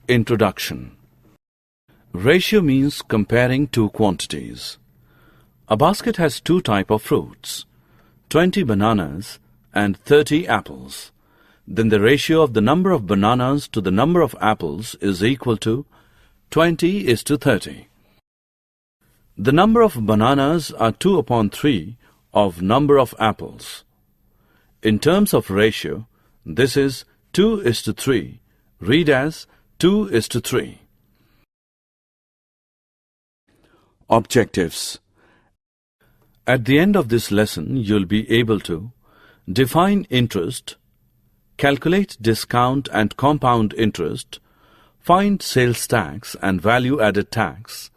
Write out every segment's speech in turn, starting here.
Introduction. Ratio means comparing two quantities. A basket has two types of fruits, 20 bananas and 30 apples. Then the ratio of the number of bananas to the number of apples is equal to 20:30. The number of bananas are 2 upon 3 of number of apples. In terms of ratio, this is 2:3. Read as 2:3. Objectives. At the end of this lesson, you'll be able to define interest, calculate discount and compound interest, find sales tax and value-added tax,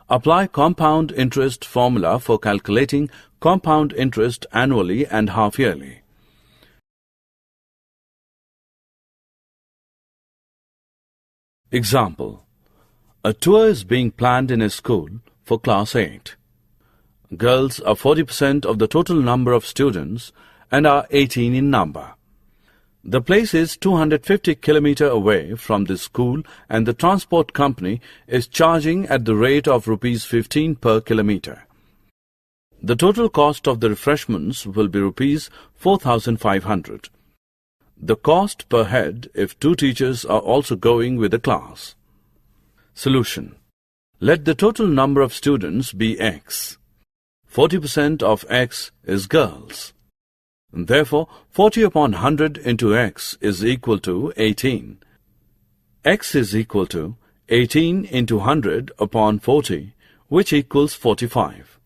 apply compound interest formula for calculating compound interest annually and half-yearly. Example. A tour is being planned in a school for Class 8. Girls are 40% of the total number of students and are 18 in number. The place is 250 km away from the school and the transport company is charging at the rate of rupees 15 per kilometer. The total cost of the refreshments will be rupees 4,500. The cost per head if two teachers are also going with the class. Solution. Let the total number of students be X. 40% of X is girls. Therefore, 40 upon 100 into X is equal to 18. X is equal to 18 into 100 upon 40, which equals 45.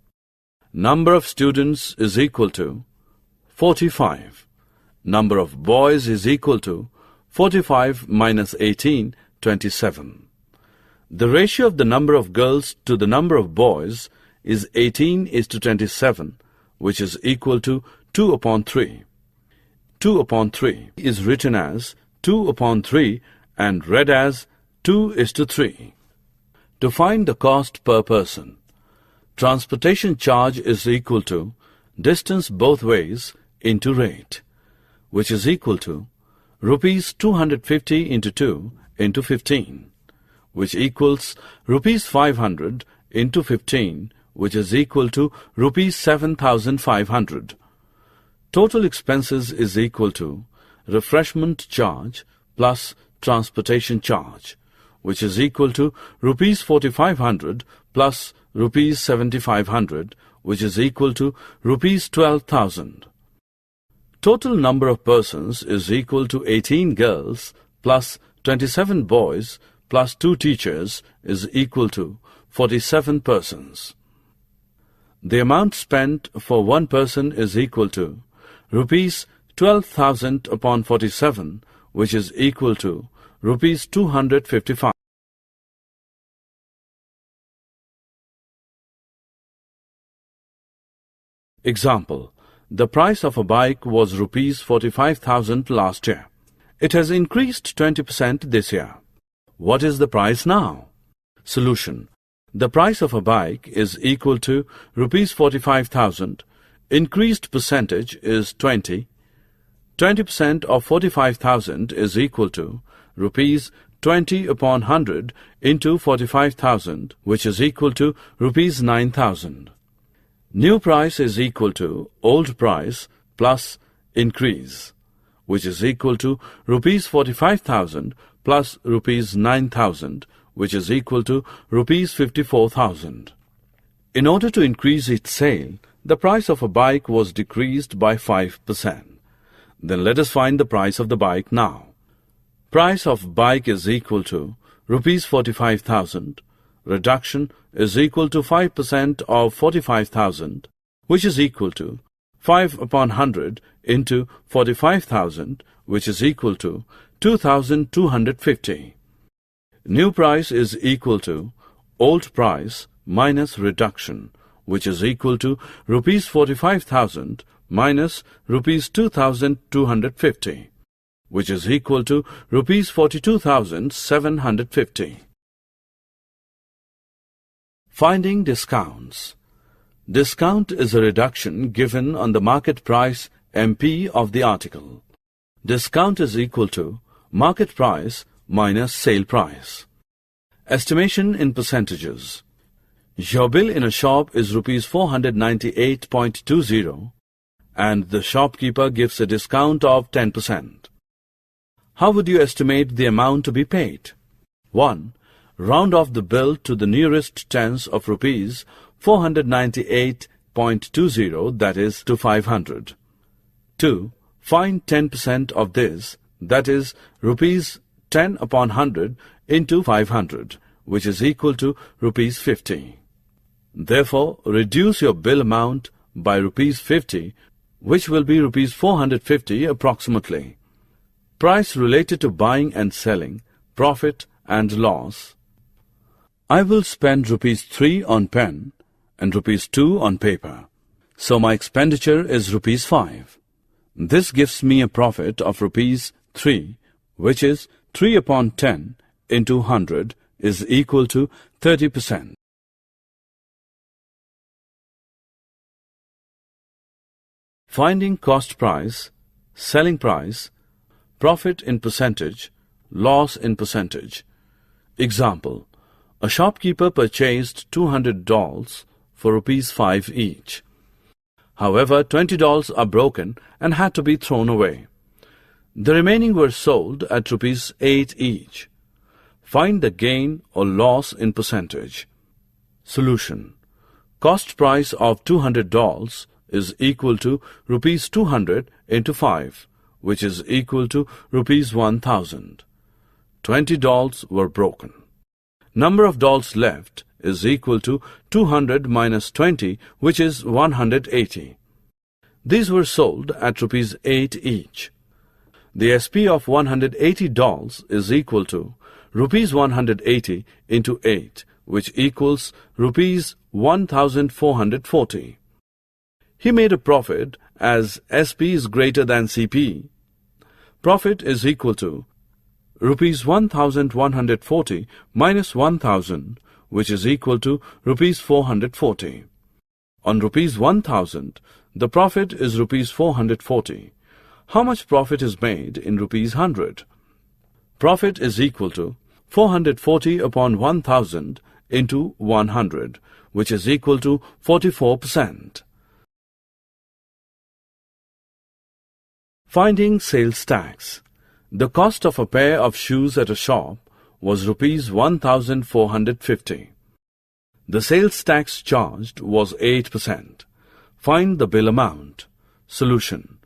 Number of students is equal to 45. Number of boys is equal to 45 minus 18, 27. The ratio of the number of girls to the number of boys is 18:27, which is equal to 2 upon 3. 2 upon 3 is written as 2 upon 3 and read as 2:3. To find the cost per person, transportation charge is equal to distance both ways into rate, which is equal to rupees 250 into 2 into 15, which equals rupees 500 into 15, which is equal to rupees 7,500. Total expenses is equal to refreshment charge plus transportation charge, which is equal to rupees 4,500 plus rupees 7,500, which is equal to rupees 12,000. Total number of persons is equal to 18 girls plus 27 boys plus 2 teachers is equal to 47 persons. The amount spent for one person is equal to rupees 12,000 upon 47, which is equal to rupees 255. Example. The price of a bike was rupees 45,000 last year. It has increased 20% this year. What is the price now? Solution. The price of a bike is equal to rupees 45,000. Increased percentage is 20. 20% of 45,000 is equal to rupees 20 upon 100 into 45,000, which is equal to rupees 9,000. New price is equal to old price plus increase, which is equal to rupees 45,000 plus rupees 9,000, which is equal to rupees 54,000. In order to increase its sale, the price of a bike was decreased by 5%. Then let us find the price of the bike now. Price of bike is equal to rupees 45,000. Reduction is equal to 5% of 45,000, which is equal to 5 upon 100 into 45,000, which is equal to 2,250. New price is equal to old price minus reduction, which is equal to rupees 45,000 minus rupees 2,250, which is equal to rupees 42,750. Finding discounts. Discount is a reduction given on the market price MP of the article. Discount is equal to market price minus sale price. Estimation in percentages. Your bill in a shop is rupees 498.20 and the shopkeeper gives a discount of 10%. How would you estimate the amount to be paid? 1. Round off the bill to the nearest tens of rupees 498.20, that is to 500. 2. Find 10% of this, that is rupees 10 upon 100 into 500, which is equal to rupees 50. Therefore, reduce your bill amount by rupees 50, which will be rupees 450 approximately. Price related to buying and selling, profit and loss. I will spend rupees 3 on pen and rupees 2 on paper. So my expenditure is rupees 5. This gives me a profit of rupees 3, which is 3 upon 10 into 100 is equal to 30%. Finding cost price, selling price, profit in percentage, loss in percentage. Example, a shopkeeper purchased 200 dolls for rupees 5 each. However, 20 dolls are broken and had to be thrown away. The remaining were sold at rupees 8 each. Find the gain or loss in percentage. Solution. Cost price of 200 dolls is equal to rupees 200 into 5, which is equal to rupees 1000. 20 dolls were broken. Number of dolls left is equal to 200 minus 20, which is 180. These were sold at rupees 8 each. The SP of 180 dolls is equal to rupees 180 into 8, which equals rupees 1440. He made a profit as SP is greater than CP. Profit is equal to rupees 1140 minus 1000, which is equal to rupees 440. On rupees 1000, the profit is rupees 440. How much profit is made in rupees 100? Profit is equal to 440 upon 1000 into 100, which is equal to 44%. Finding sales tax. The cost of a pair of shoes at a shop was rupees 1450. The sales tax charged was 8%. Find the bill amount. Solution.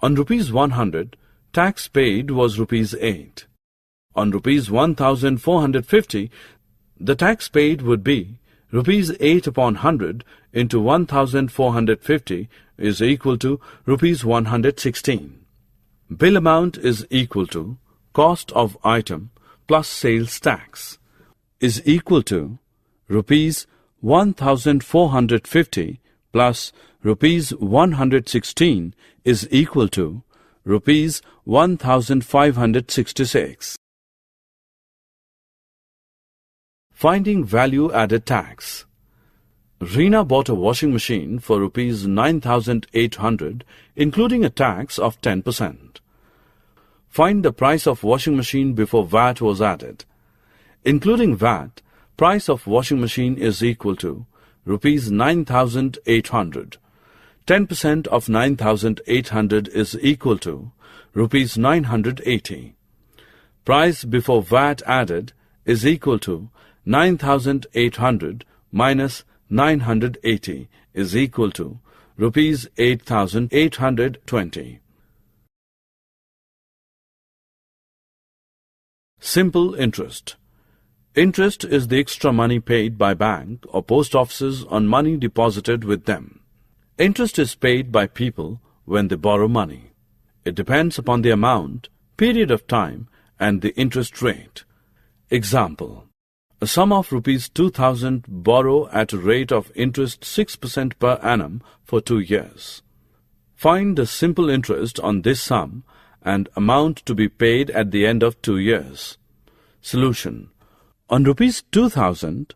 On rupees 100, tax paid was rupees 8. On rupees 1450, the tax paid would be rupees 8 upon 100 into 1450 is equal to rupees 116. Bill amount is equal to cost of item plus sales tax is equal to rupees 1450 plus rupees 116 is equal to rupees 1566. Finding value added tax. Reena bought a washing machine for rupees 9800, including a tax of 10%. Find the price of washing machine before VAT was added. Including VAT, price of washing machine is equal to rupees 9800. 10% of 9800 is equal to rupees 980. Price before VAT added is equal to 9800 minus 980 is equal to rupees 8820. Simple interest. Interest is the extra money paid by bank or post offices on money deposited with them. Interest is paid by people when they borrow money. It depends upon the amount, period of time, and the interest rate. Example. A sum of rupees 2000 borrow at a rate of interest 6% per annum for 2 years. Find the simple interest on this sum and amount to be paid at the end of 2 years. Solution. On rupees 2000,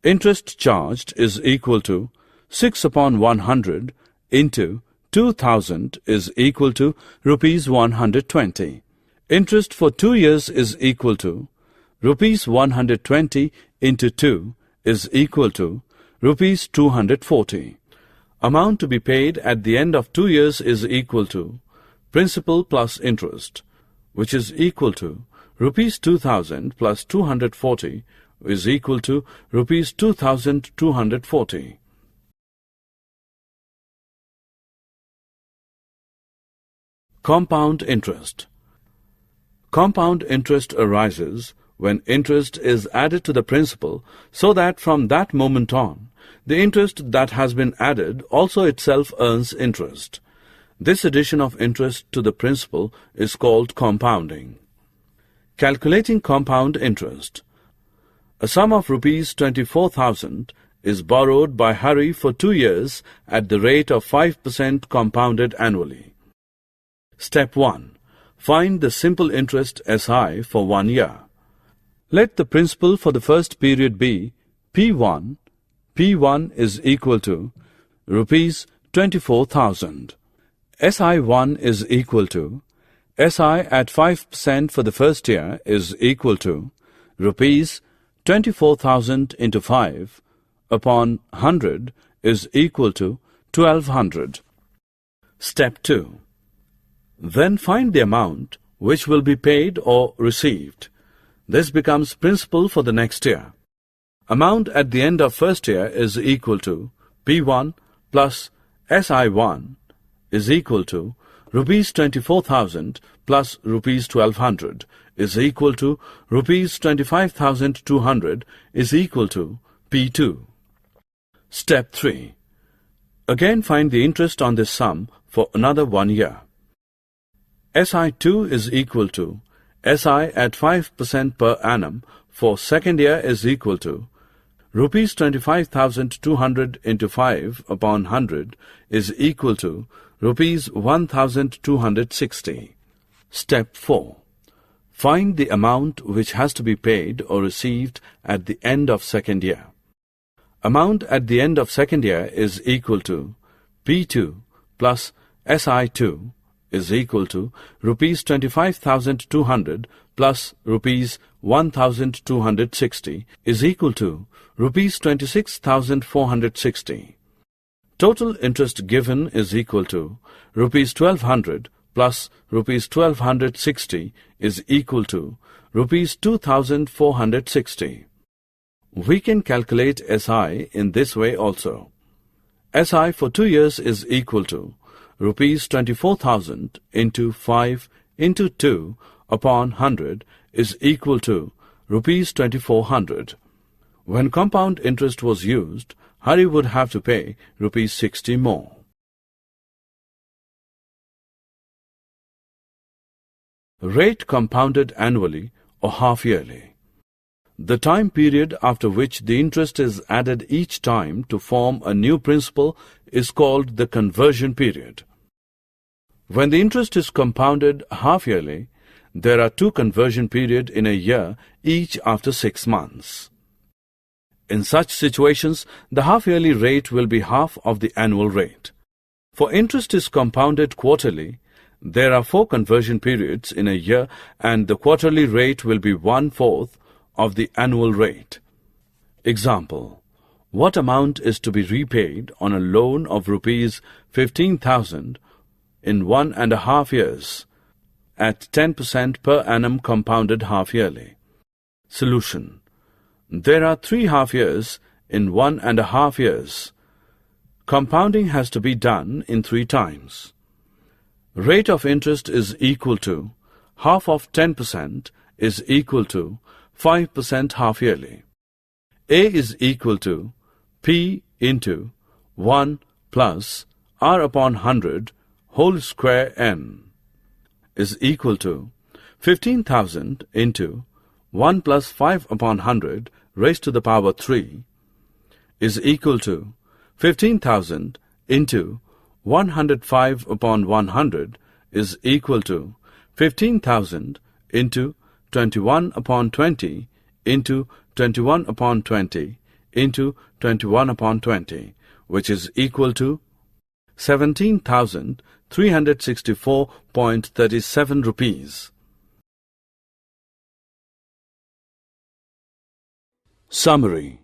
interest charged is equal to 6 upon 100 into 2000 is equal to rupees 120. Interest for 2 years is equal to rupees 120 into 2 is equal to rupees 240. Amount to be paid at the end of 2 years is equal to principal plus interest, which is equal to rupees 2000 plus 240 is equal to rupees 2240. Compound interest. Compound interest arises when interest is added to the principal so that from that moment on, the interest that has been added also itself earns interest. This addition of interest to the principal is called compounding. Calculating compound interest. A sum of rupees 24,000 is borrowed by Hari for 2 years at the rate of 5% compounded annually. Step 1. Find the simple interest SI for 1 year. Let the principal for the first period be P1. P1 is equal to rupees 24,000. SI1 is equal to SI at 5% for the first year is equal to rupees 24,000 into 5 upon 100 is equal to 1200. Step 2. Then find the amount which will be paid or received. This becomes principal for the next year. Amount at the end of first year is equal to P1 plus SI1 is equal to rupees 24,000 plus rupees 1200 is equal to rupees 25,200 is equal to P2. Step 3. Again find the interest on this sum for another 1 year. SI2 is equal to SI at 5% per annum for second year is equal to rupees 25,200 into 5 upon 100 is equal to rupees 1,260. Step 4. Find the amount which has to be paid or received at the end of second year. Amount at the end of second year is equal to P2 plus SI2 is equal to rupees 25,200 plus rupees 1,260 is equal to rupees 26,460. Total interest given is equal to rupees 1,200 plus rupees 1,260 is equal to rupees 2,460. We can calculate SI in this way also. SI for 2 years is equal to rupees 24,000 into 5 into 2 upon 100 is equal to rupees 2,400. When compound interest was used, Hari would have to pay rupees 60 more. Rate compounded annually or half-yearly. The time period after which the interest is added each time to form a new principal is called the conversion period. When the interest is compounded half-yearly, there are 2 conversion periods in a year, each after 6 months. In such situations, the half-yearly rate will be half of the annual rate. For interest is compounded quarterly, there are 4 conversion periods in a year and the quarterly rate will be 1/4 of the annual rate. Example: what amount is to be repaid on a loan of rupees 15,000 in 1.5 years at 10% per annum compounded half-yearly? Solution: there are 3 half-years in 1.5 years. Compounding has to be done in 3 times. Rate of interest is equal to half of 10% is equal to 5% half-yearly. A is equal to P into 1 plus R upon 100 whole square n is equal to 15,000 into 1 plus 5 upon 100 raised to the power 3 is equal to 15,000 into 105 upon 100 is equal to 15,000 into 21 upon 20 into 21 upon 20 into 21 upon 20, which is equal to 17,364.37 rupees. Summary.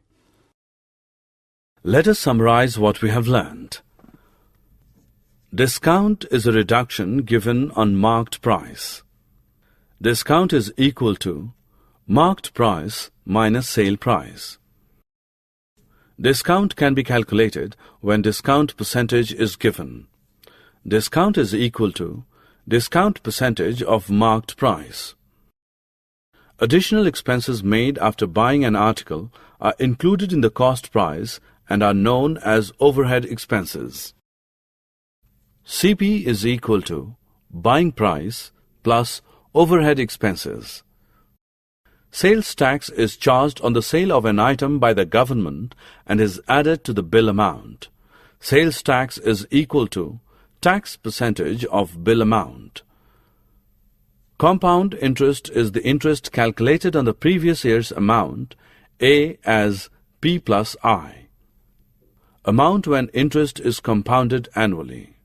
Let us summarize what we have learned. Discount is a reduction given on marked price. Discount is equal to marked price minus sale price. Discount can be calculated when discount percentage is given. Discount is equal to discount percentage of marked price. Additional expenses made after buying an article are included in the cost price and are known as overhead expenses. CP is equal to buying price plus overhead expenses. Sales tax is charged on the sale of an item by the government and is added to the bill amount. Sales tax is equal to tax percentage of bill amount. Compound interest is the interest calculated on the previous year's amount, A as P plus I. Amount when interest is compounded annually.